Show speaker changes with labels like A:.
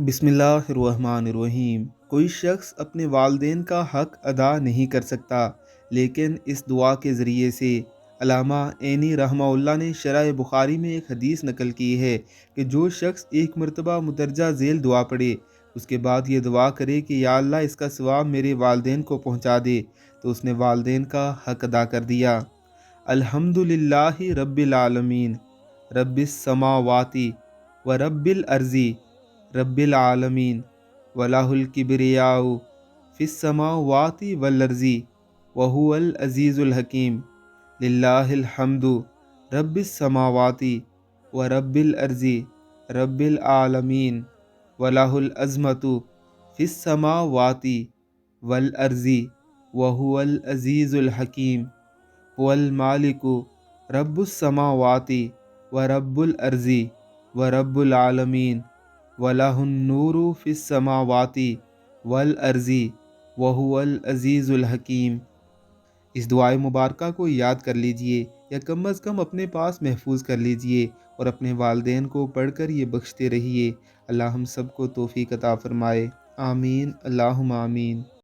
A: بسم اللہ الرحمن الرحیم۔ کوئی شخص اپنے والدین کا حق ادا نہیں کر سکتا، لیکن اس دعا کے ذریعے سے علامہ عینی رحمہ اللہ نے شرح بخاری میں ایک حدیث نقل کی ہے کہ جو شخص ایک مرتبہ مدرجہ ذیل دعا پڑھے، اس کے بعد یہ دعا کرے کہ یا اللہ اس کا ثواب میرے والدین کو پہنچا دے، تو اس نے والدین کا حق ادا کر دیا۔ الحمد للہ رب العالمین، رب السماواتی و رب الارضی، رب العالمین، وَلَهُ الْكِبْرِيَاءُ فِي السَّمَاوَاتِ وَالْأَرْضِ وَهُوَ الْعَزِيزُ الْحَكِيمُ۔ لِلَّهِ الْحَمْدُ رَبِّ السَّمَاوَاتِ وَرَبِّ الْأَرْضِ رَبِّ الْعَالَمِينَ، وَلَهُ الْعَظْمَةُ فِي السَّمَاوَاتِ وَالْأَرْضِ وَهُوَ الْعَزِيزُ الْحَكِيمُ۔ هُوَ الْمَالِكُ رَبُّ السَّمَاوَاتِ وَرَبُّ الْأَرْضِ وَرَبُّ الْعَالَمِينَ، وَلَهُ النُّورُ فِي السَّمَاوَاتِ وَالْأَرْضِ وَهُوَ الْعَزِيزُ الْحَكِيمُ۔ اس دعائے مبارکہ کو یاد کر لیجئے یا کم از کم اپنے پاس محفوظ کر لیجئے اور اپنے والدین کو پڑھ کر یہ بخشتے رہیے۔ اللہ ہم سب کو توفیق عطا فرمائے، آمین، اللہم آمین۔